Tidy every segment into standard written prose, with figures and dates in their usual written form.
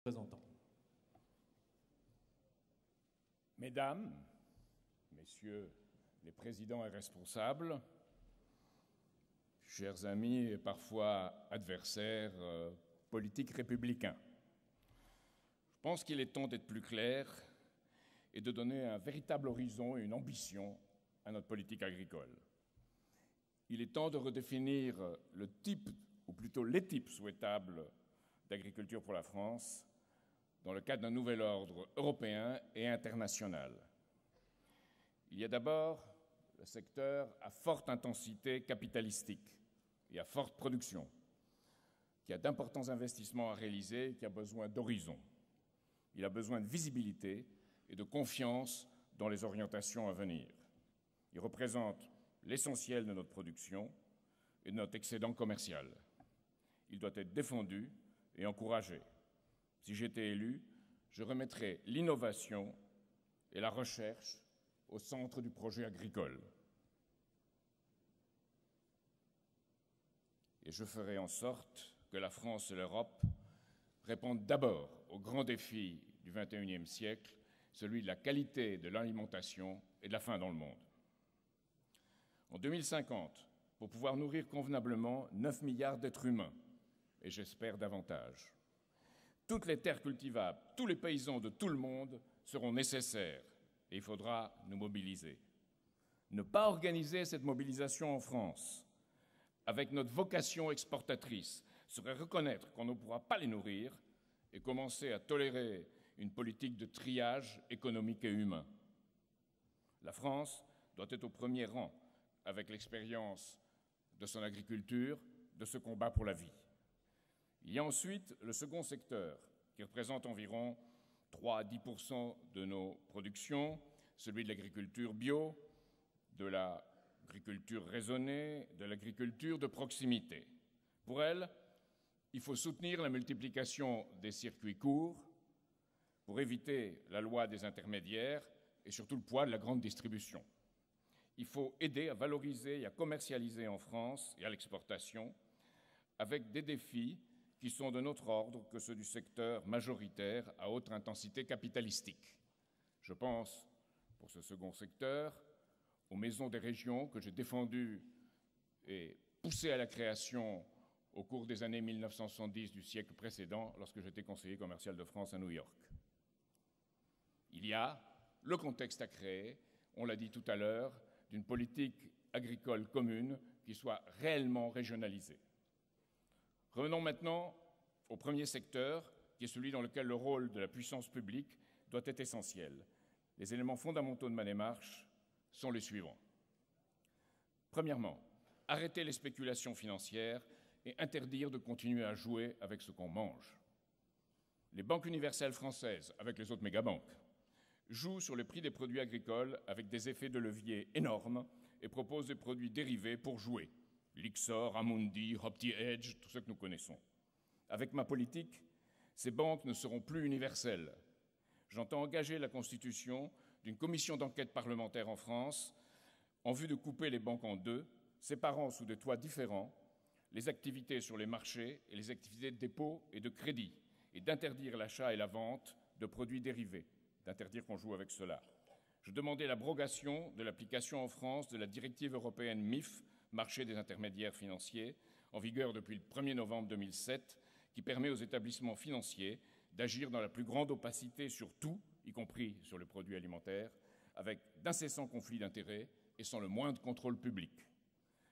Représentant. Mesdames, Messieurs les présidents et responsables, chers amis et parfois adversaires politiques républicains, je pense qu'il est temps d'être plus clair et de donner un véritable horizon et une ambition à notre politique agricole. Il est temps de redéfinir le type, ou plutôt les types souhaitables d'agriculture pour la France dans le cadre d'un nouvel ordre européen et international. Il y a d'abord le secteur à forte intensité capitalistique et à forte production, qui a d'importants investissements à réaliser et qui a besoin d'horizon. Il a besoin de visibilité et de confiance dans les orientations à venir. Il représente l'essentiel de notre production et de notre excédent commercial. Il doit être défendu et encouragé. Si j'étais élu, je remettrais l'innovation et la recherche au centre du projet agricole. Et je ferai en sorte que la France et l'Europe répondent d'abord au grand défi du XXIe siècle, celui de la qualité de l'alimentation et de la faim dans le monde. En 2050, pour pouvoir nourrir convenablement 9 milliards d'êtres humains, et j'espère davantage, toutes les terres cultivables, tous les paysans de tout le monde seront nécessaires et il faudra nous mobiliser. Ne pas organiser cette mobilisation en France, avec notre vocation exportatrice, serait reconnaître qu'on ne pourra pas les nourrir et commencer à tolérer une politique de triage économique et humain. La France doit être au premier rang avec l'expérience de son agriculture, de ce combat pour la vie. Il y a ensuite le second secteur, qui représente environ 3 à 10% de nos productions, celui de l'agriculture bio, de l'agriculture raisonnée, de l'agriculture de proximité. Pour elle, il faut soutenir la multiplication des circuits courts pour éviter la loi des intermédiaires et surtout le poids de la grande distribution. Il faut aider à valoriser et à commercialiser en France et à l'exportation avec des défis qui sont de notre ordre que ceux du secteur majoritaire à haute intensité capitalistique. Je pense, pour ce second secteur, aux maisons des régions que j'ai défendues et poussées à la création au cours des années 1970 du siècle précédent, lorsque j'étais conseiller commercial de France à New York. Il y a le contexte à créer, on l'a dit tout à l'heure, d'une politique agricole commune qui soit réellement régionalisée. Revenons maintenant au premier secteur, qui est celui dans lequel le rôle de la puissance publique doit être essentiel. Les éléments fondamentaux de ma démarche sont les suivants. Premièrement, arrêter les spéculations financières et interdire de continuer à jouer avec ce qu'on mange. Les banques universelles françaises, avec les autres mégabanques, jouent sur le prix des produits agricoles avec des effets de levier énormes et proposent des produits dérivés pour jouer. Lyxor, Amundi, OptiEdge, tout ce que nous connaissons. Avec ma politique, ces banques ne seront plus universelles. J'entends engager la constitution d'une commission d'enquête parlementaire en France en vue de couper les banques en deux, séparant sous des toits différents les activités sur les marchés et les activités de dépôt et de crédit, et d'interdire l'achat et la vente de produits dérivés, d'interdire qu'on joue avec cela. Je demandais l'abrogation de l'application en France de la directive européenne MIF, marché des intermédiaires financiers, en vigueur depuis le 1er novembre 2007, qui permet aux établissements financiers d'agir dans la plus grande opacité sur tout, y compris sur les produits alimentaires, avec d'incessants conflits d'intérêts et sans le moindre contrôle public.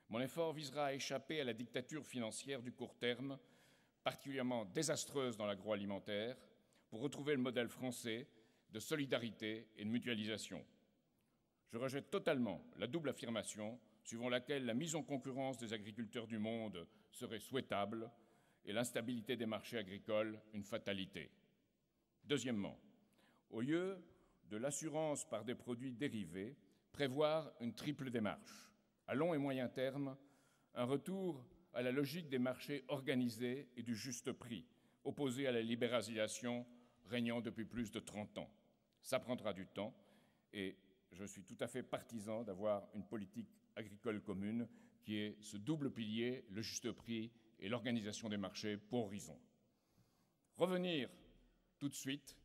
Mon effort visera à échapper à la dictature financière du court terme, particulièrement désastreuse dans l'agroalimentaire, pour retrouver le modèle français de solidarité et de mutualisation. Je rejette totalement la double affirmation suivant laquelle la mise en concurrence des agriculteurs du monde serait souhaitable et l'instabilité des marchés agricoles une fatalité. Deuxièmement, au lieu de l'assurance par des produits dérivés, prévoir une triple démarche. À long et moyen terme, un retour à la logique des marchés organisés et du juste prix, opposé à la libéralisation régnant depuis plus de 30 ans. Ça prendra du temps et je suis tout à fait partisan d'avoir une politique agricole commune qui est ce double pilier, le juste prix et l'organisation des marchés pour horizon. Revenir tout de suite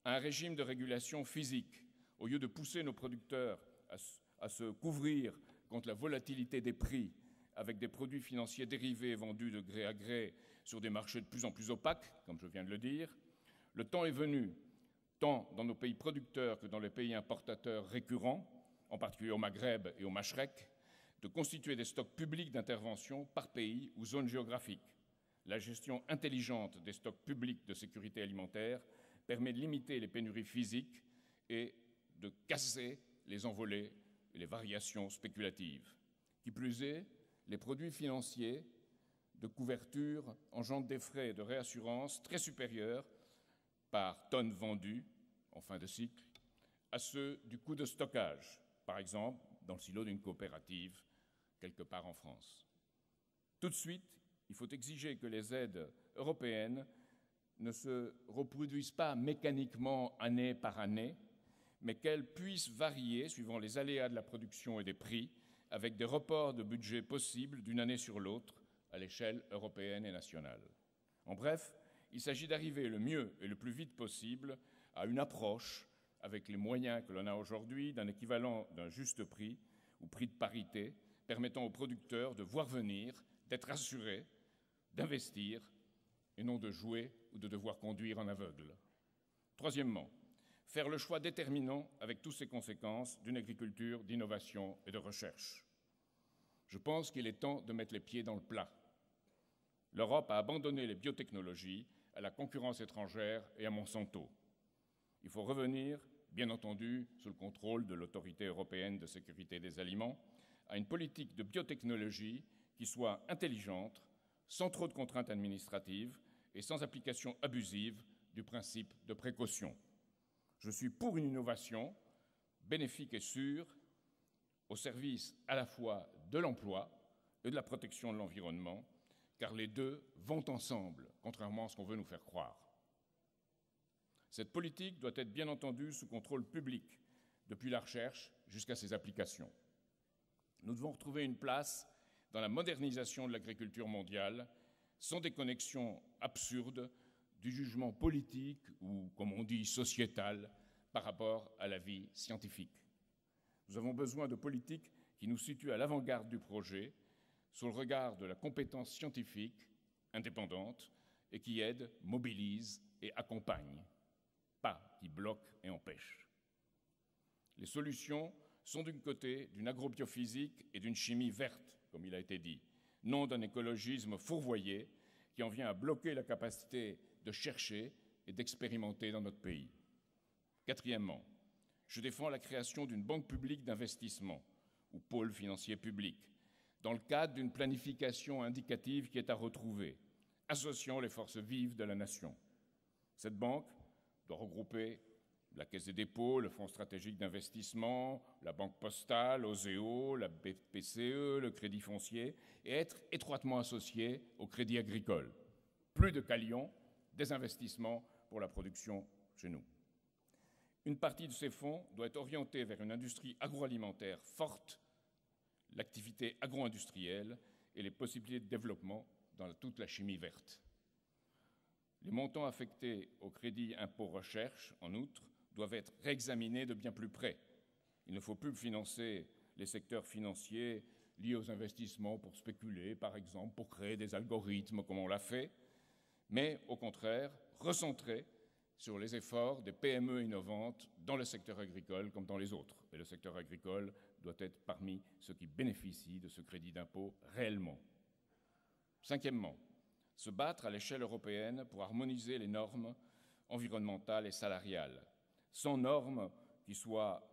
à un régime de régulation physique, au lieu de pousser nos producteurs à se couvrir contre la volatilité des prix avec des produits financiers dérivés vendus de gré à gré sur des marchés de plus en plus opaques, comme je viens de le dire. Le temps est venu, tant dans nos pays producteurs que dans les pays importateurs récurrents, en particulier au Maghreb et au Machrek, de constituer des stocks publics d'intervention par pays ou zone géographique. La gestion intelligente des stocks publics de sécurité alimentaire permet de limiter les pénuries physiques et de casser les envolées et les variations spéculatives. Qui plus est, les produits financiers de couverture engendrent des frais de réassurance très supérieurs par tonne vendue en fin de cycle à ceux du coût de stockage, par exemple dans le silo d'une coopérative quelque part en France. Tout de suite, il faut exiger que les aides européennes ne se reproduisent pas mécaniquement année par année, mais qu'elles puissent varier suivant les aléas de la production et des prix, avec des reports de budget possibles d'une année sur l'autre à l'échelle européenne et nationale. En bref, il s'agit d'arriver le mieux et le plus vite possible à une approche, avec les moyens que l'on a aujourd'hui, d'un équivalent d'un juste prix ou prix de parité, permettant aux producteurs de voir venir, d'être assurés, d'investir, et non de jouer ou de devoir conduire en aveugle. Troisièmement, faire le choix déterminant, avec toutes ses conséquences, d'une agriculture d'innovation et de recherche. Je pense qu'il est temps de mettre les pieds dans le plat. L'Europe a abandonné les biotechnologies à la concurrence étrangère et à Monsanto. Il faut revenir, bien entendu, sous le contrôle de l'Autorité européenne de sécurité des aliments, à une politique de biotechnologie qui soit intelligente, sans trop de contraintes administratives et sans application abusive du principe de précaution. Je suis pour une innovation bénéfique et sûre au service à la fois de l'emploi et de la protection de l'environnement, car les deux vont ensemble, contrairement à ce qu'on veut nous faire croire. Cette politique doit être bien entendu sous contrôle public, depuis la recherche jusqu'à ses applications. Nous devons retrouver une place dans la modernisation de l'agriculture mondiale, sans déconnexion absurde du jugement politique ou, comme on dit, sociétal par rapport à la vie scientifique. Nous avons besoin de politiques qui nous situent à l'avant-garde du projet, sous le regard de la compétence scientifique indépendante et qui aident, mobilisent et accompagnent, pas qui bloquent et empêchent. Les solutions sont d'un côté d'une agrobiophysique et d'une chimie verte, comme il a été dit, non d'un écologisme fourvoyé qui en vient à bloquer la capacité de chercher et d'expérimenter dans notre pays. Quatrièmement, je défends la création d'une banque publique d'investissement, ou pôle financier public, dans le cadre d'une planification indicative qui est à retrouver, associant les forces vives de la nation. Cette banque doit regrouper la Caisse des dépôts, le Fonds stratégique d'investissement, la Banque postale, OSEO, la BPCE, le Crédit foncier, et être étroitement associée au Crédit agricole. Plus de qu'à Lyon, des investissements pour la production chez nous. Une partie de ces fonds doit être orientée vers une industrie agroalimentaire forte, l'activité agro-industrielle et les possibilités de développement dans toute la chimie verte. Les montants affectés au crédit impôt recherche, en outre, doivent être réexaminés de bien plus près. Il ne faut plus financer les secteurs financiers liés aux investissements pour spéculer, par exemple, pour créer des algorithmes comme on l'a fait, mais au contraire, recentrer sur les efforts des PME innovantes dans le secteur agricole comme dans les autres. Et le secteur agricole doit être parmi ceux qui bénéficient de ce crédit d'impôt réellement. Cinquièmement, se battre à l'échelle européenne pour harmoniser les normes environnementales et salariales, sans normes qui soient,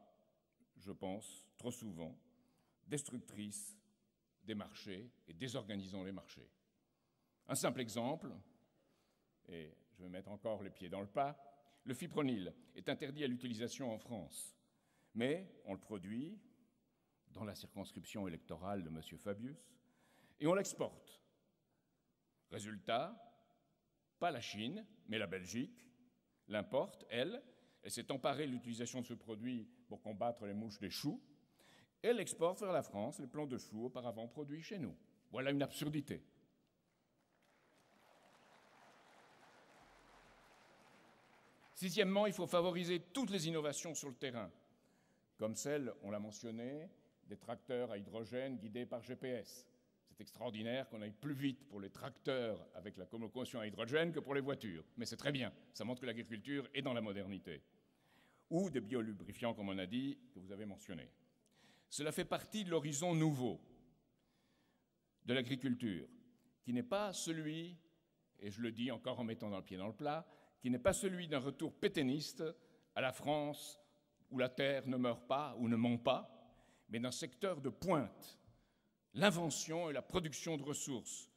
je pense, trop souvent, destructrices des marchés et désorganisant les marchés. Un simple exemple, et je vais mettre encore les pieds dans le plat, le fipronil est interdit à l'utilisation en France, mais on le produit dans la circonscription électorale de M. Fabius et on l'exporte. Résultat, pas la Chine, mais la Belgique l'importe, elle s'est emparée de l'utilisation de ce produit pour combattre les mouches des choux, et elle exporte vers la France les plants de choux auparavant produits chez nous. Voilà une absurdité. Sixièmement, il faut favoriser toutes les innovations sur le terrain, comme celle, on l'a mentionné, des tracteurs à hydrogène guidés par GPS. C'est extraordinaire qu'on aille plus vite pour les tracteurs avec la locomotion à hydrogène que pour les voitures. Mais c'est très bien, ça montre que l'agriculture est dans la modernité. Ou des biolubrifiants, comme on a dit, que vous avez mentionné. Cela fait partie de l'horizon nouveau de l'agriculture, qui n'est pas celui, et je le dis encore en mettant le pied dans le plat, qui n'est pas celui d'un retour pétainiste à la France où la terre ne meurt pas ou ne ment pas, mais d'un secteur de pointe, l'invention et la production de ressources,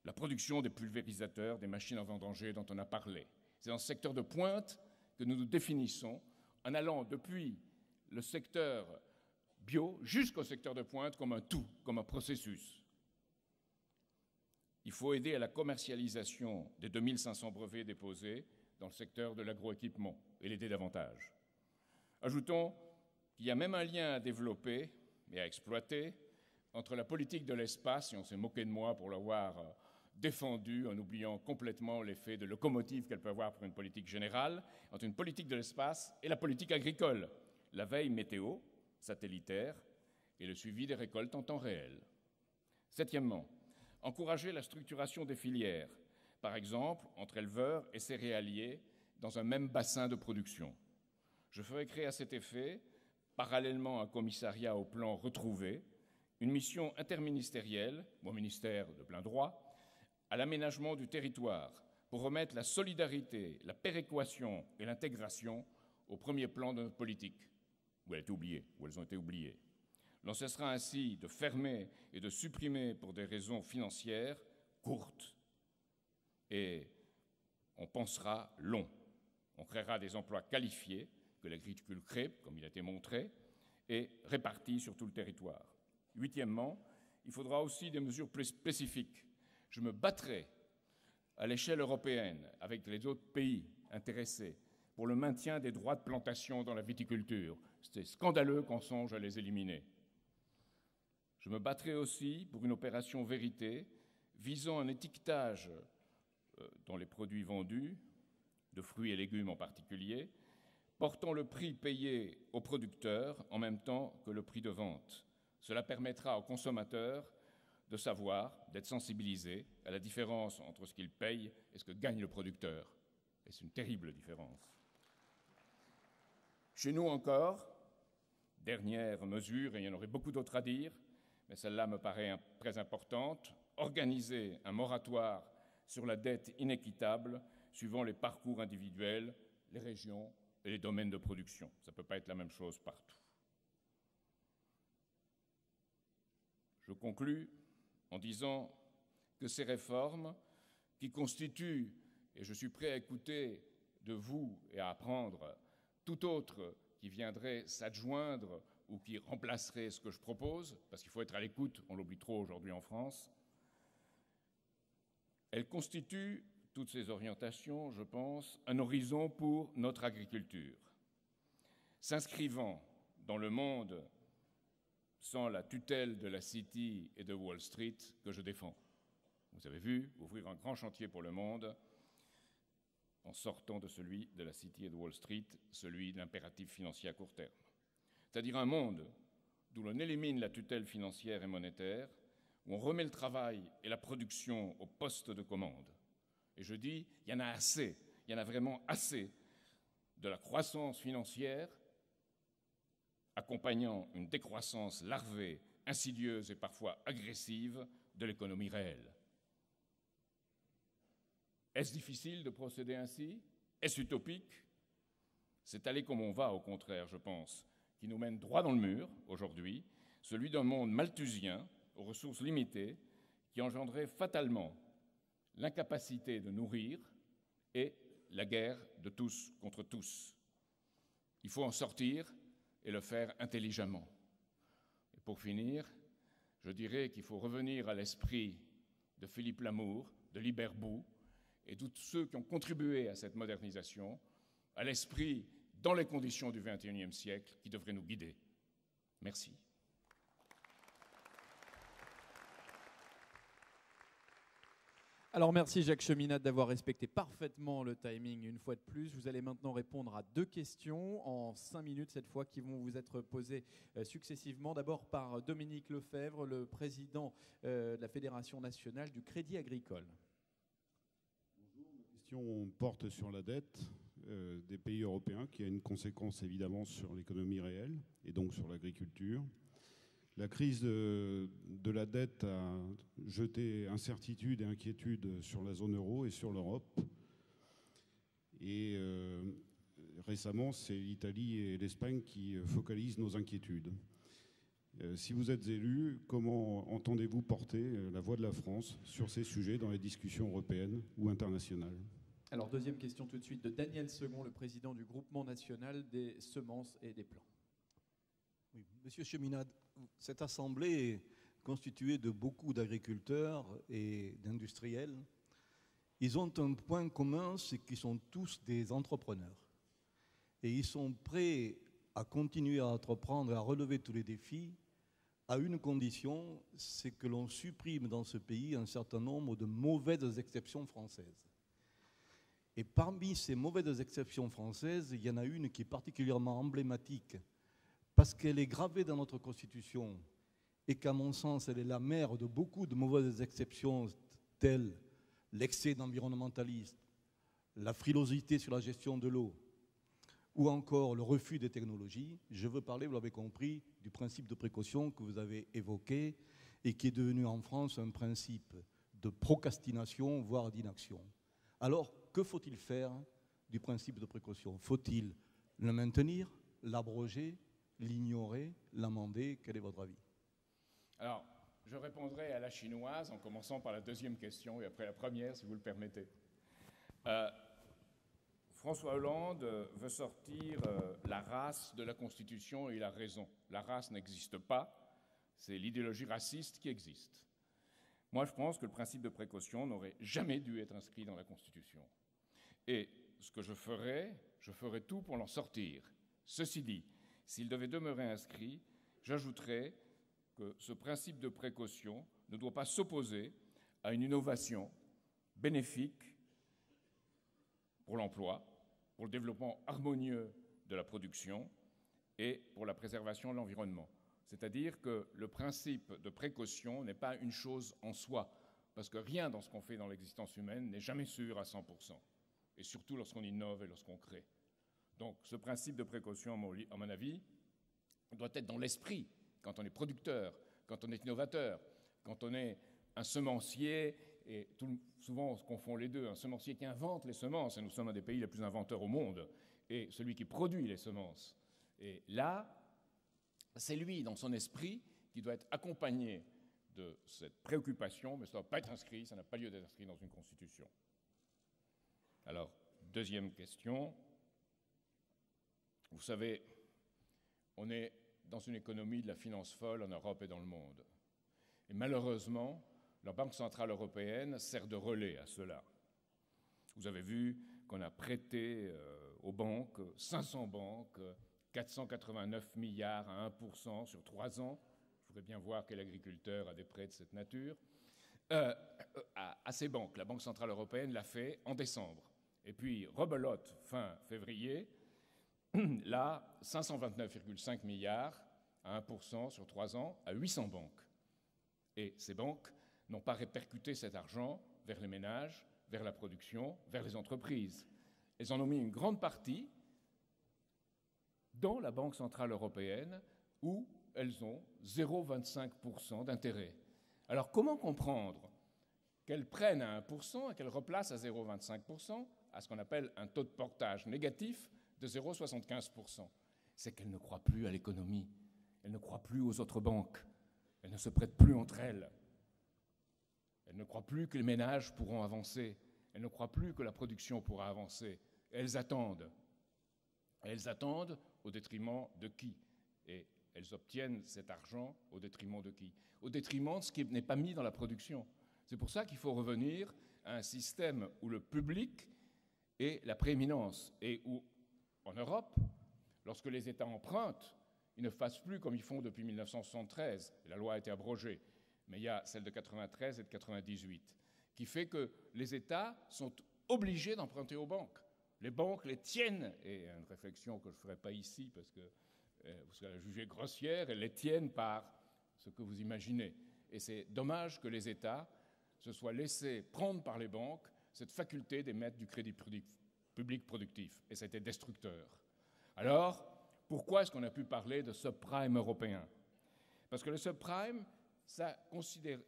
la production des pulvérisateurs, des machines à vendanger dont on a parlé. C'est dans ce secteur de pointe que nous nous définissons en allant depuis le secteur bio jusqu'au secteur de pointe comme un tout, comme un processus. Il faut aider à la commercialisation des 2500 brevets déposés dans le secteur de l'agroéquipement et l'aider davantage. Ajoutons qu'il y a même un lien à développer et à exploiter entre la politique de l'espace, et on s'est moqué de moi pour l'avoir défendue en oubliant complètement l'effet de locomotive qu'elle peut avoir pour une politique générale, entre une politique de l'espace et la politique agricole, la veille météo, satellitaire, et le suivi des récoltes en temps réel. Septièmement, encourager la structuration des filières, par exemple entre éleveurs et céréaliers dans un même bassin de production. Je ferai créer à cet effet, parallèlement à un commissariat au plan retrouvé, une mission interministérielle, mon ministère de plein droit, à l'aménagement du territoire pour remettre la solidarité, la péréquation et l'intégration au premier plan de notre politique, où elles ont été oubliées. L'on cessera ainsi de fermer et de supprimer pour des raisons financières courtes et on pensera long. On créera des emplois qualifiés que l'agriculture crée, comme il a été montré, et répartis sur tout le territoire. Huitièmement, il faudra aussi des mesures plus spécifiques. Je me battrai à l'échelle européenne avec les autres pays intéressés pour le maintien des droits de plantation dans la viticulture. C'est scandaleux qu'on songe à les éliminer. Je me battrai aussi pour une opération vérité visant un étiquetage dans les produits vendus, de fruits et légumes en particulier, portant le prix payé aux producteurs en même temps que le prix de vente. Cela permettra aux consommateurs de savoir, d'être sensibilisés à la différence entre ce qu'ils payent et ce que gagne le producteur. Et c'est une terrible différence. Chez nous encore, dernière mesure, et il y en aurait beaucoup d'autres à dire, mais celle-là me paraît très importante, organiser un moratoire sur la dette inéquitable suivant les parcours individuels, les régions et les domaines de production. Ça ne peut pas être la même chose partout. Je conclus en disant que ces réformes, qui constituent, et je suis prêt à écouter de vous et à apprendre tout autre qui viendrait s'adjoindre ou qui remplacerait ce que je propose, parce qu'il faut être à l'écoute, on l'oublie trop aujourd'hui en France, elles constituent, toutes ces orientations, je pense, un horizon pour notre agriculture, s'inscrivant dans le monde sans la tutelle de la City et de Wall Street que je défends. Vous avez vu, ouvrir un grand chantier pour le monde en sortant de celui de la City et de Wall Street, celui de l'impératif financier à court terme. C'est-à-dire un monde d'où l'on élimine la tutelle financière et monétaire, où on remet le travail et la production au poste de commande. Et je dis, il y en a assez, il y en a vraiment assez de la croissance financière accompagnant une décroissance larvée, insidieuse et parfois agressive de l'économie réelle. Est-ce difficile de procéder ainsi? Est-ce utopique? C'est aller comme on va, au contraire, je pense, qui nous mène droit dans le mur, aujourd'hui, celui d'un monde malthusien, aux ressources limitées, qui engendrait fatalement l'incapacité de nourrir et la guerre de tous contre tous. Il faut en sortir et le faire intelligemment. Et pour finir, je dirais qu'il faut revenir à l'esprit de Philippe Lamour, de Liberbou, et tous ceux qui ont contribué à cette modernisation, à l'esprit dans les conditions du XXIe siècle qui devrait nous guider. Merci. Alors merci Jacques Cheminade d'avoir respecté parfaitement le timing une fois de plus. Vous allez maintenant répondre à 2 questions en 5 minutes cette fois qui vont vous être posées successivement. D'abord par Dominique Lefebvre, le président de la Fédération nationale du Crédit agricole. Bonjour, ma question porte sur la dette des pays européens qui a une conséquence évidemment sur l'économie réelle et donc sur l'agriculture. La crise de la dette a jeté incertitude et inquiétude sur la zone euro et sur l'Europe. Et récemment, c'est l'Italie et l'Espagne qui focalisent nos inquiétudes. Si vous êtes élu, comment entendez-vous porter la voix de la France sur ces sujets dans les discussions européennes ou internationales ? Alors deuxième question tout de suite de Daniel Segond, le président du groupement national des semences et des plants. Oui, Monsieur Cheminade, cette assemblée est constituée de beaucoup d'agriculteurs et d'industriels. Ils ont un point commun, c'est qu'ils sont tous des entrepreneurs. Et ils sont prêts à continuer à entreprendre, à relever tous les défis, à une condition, c'est que l'on supprime dans ce pays un certain nombre de mauvaises exceptions françaises. Et parmi ces mauvaises exceptions françaises, il y en a une qui est particulièrement emblématique, parce qu'elle est gravée dans notre Constitution et qu'à mon sens, elle est la mère de beaucoup de mauvaises exceptions telles l'excès d'environnementalisme, la frilosité sur la gestion de l'eau ou encore le refus des technologies. Je veux parler, vous l'avez compris, du principe de précaution que vous avez évoqué et qui est devenu en France un principe de procrastination, voire d'inaction. Alors, que faut-il faire du principe de précaution ? Faut-il le maintenir, l'abroger, l'ignorer, l'amender? Quel est votre avis? Alors, je répondrai à la chinoise en commençant par la deuxième question et après la première, si vous le permettez. François Hollande veut sortir la race de la Constitution et il a raison. La race n'existe pas, c'est l'idéologie raciste qui existe. Moi, je pense que le principe de précaution n'aurait jamais dû être inscrit dans la Constitution. Et ce que je ferai tout pour l'en sortir. Ceci dit, s'il devait demeurer inscrit, j'ajouterais que ce principe de précaution ne doit pas s'opposer à une innovation bénéfique pour l'emploi, pour le développement harmonieux de la production et pour la préservation de l'environnement. C'est-à-dire que le principe de précaution n'est pas une chose en soi, parce que rien dans ce qu'on fait dans l'existence humaine n'est jamais sûr à 100%, et surtout lorsqu'on innove et lorsqu'on crée. Donc ce principe de précaution, à mon avis, doit être dans l'esprit quand on est producteur, quand on est innovateur, quand on est un semencier, et souvent on se confond les deux, un semencier qui invente les semences, et nous sommes un des pays les plus inventeurs au monde, et celui qui produit les semences. Et là, c'est lui, dans son esprit, qui doit être accompagné de cette préoccupation, mais ça ne doit pas être inscrit, ça n'a pas lieu d'être inscrit dans une constitution. Alors, deuxième question. Vous savez, on est dans une économie de la finance folle en Europe et dans le monde. Et malheureusement, la Banque centrale européenne sert de relais à cela. Vous avez vu qu'on a prêté aux banques, 500 banques, 489 milliards à 1% sur 3 ans. Je voudrais bien voir quel agriculteur a des prêts de cette nature. À ces banques, la Banque centrale européenne l'a fait en décembre. Et puis, rebelote, fin février, là, 529,5 milliards à 1% sur 3 ans à 800 banques. Et ces banques n'ont pas répercuté cet argent vers les ménages, vers la production, vers les entreprises. Elles en ont mis une grande partie dans la Banque centrale européenne où elles ont 0,25% d'intérêt. Alors comment comprendre qu'elles prennent à 1% et qu'elles replacent à 0,25% à ce qu'on appelle un taux de portage négatif de 0,75%? C'est qu'elles ne croient plus à l'économie, elles ne croient plus aux autres banques, elles ne se prêtent plus entre elles. Elles ne croient plus que les ménages pourront avancer, elles ne croient plus que la production pourra avancer. Elles attendent. Elles attendent au détriment de qui? Et elles obtiennent cet argent au détriment de qui? Au détriment de ce qui n'est pas mis dans la production. C'est pour ça qu'il faut revenir à un système où le public est la prééminence et où, en Europe, lorsque les États empruntent, ils ne fassent plus comme ils font depuis 1973. La loi a été abrogée, mais il y a celle de 93 et de 98 qui fait que les États sont obligés d'emprunter aux banques. Les banques les tiennent, et une réflexion que je ne ferai pas ici parce que vous serez jugée grossière, elles les tiennent par ce que vous imaginez. Et c'est dommage que les États se soient laissés prendre par les banques cette faculté d'émettre du crédit public productif. Et c'était destructeur. Alors, pourquoi est-ce qu'on a pu parler de subprime européen? Parce que le subprime, ça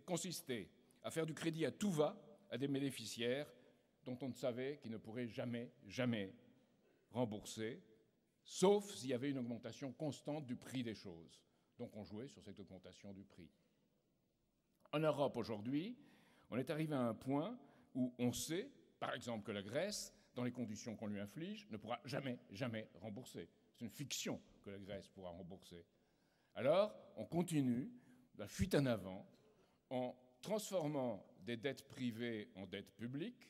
consistait à faire du crédit à tout va à des bénéficiaires dont on ne savait qu'ils ne pourraient jamais, jamais rembourser, sauf s'il y avait une augmentation constante du prix des choses. Donc on jouait sur cette augmentation du prix. En Europe aujourd'hui, on est arrivé à un point où on sait, par exemple, que la Grèce, dans les conditions qu'on lui inflige, ne pourra jamais, jamais rembourser. C'est une fiction que la Grèce pourra rembourser. Alors, on continue la fuite en avant en transformant des dettes privées en dettes publiques,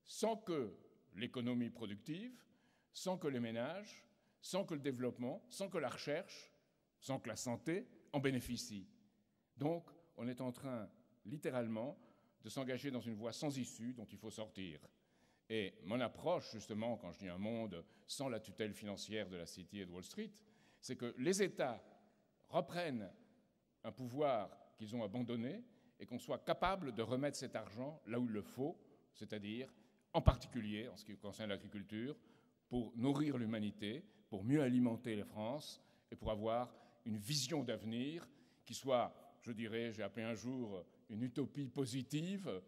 sans que l'économie productive, sans que les ménages, sans que le développement, sans que la recherche, sans que la santé en bénéficient. Donc, on est en train, littéralement, de s'engager dans une voie sans issue dont il faut sortir. Et mon approche, justement, quand je dis un monde sans la tutelle financière de la City et de Wall Street, c'est que les États reprennent un pouvoir qu'ils ont abandonné et qu'on soit capable de remettre cet argent là où il le faut, c'est-à-dire, en particulier, en ce qui concerne l'agriculture, pour nourrir l'humanité, pour mieux alimenter la France et pour avoir une vision d'avenir qui soit, je dirais, j'ai appelé un jour une utopie positive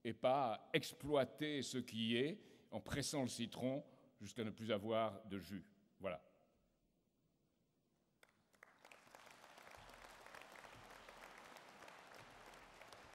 et pas exploiter ce qui est en pressant le citron jusqu'à ne plus avoir de jus. Voilà.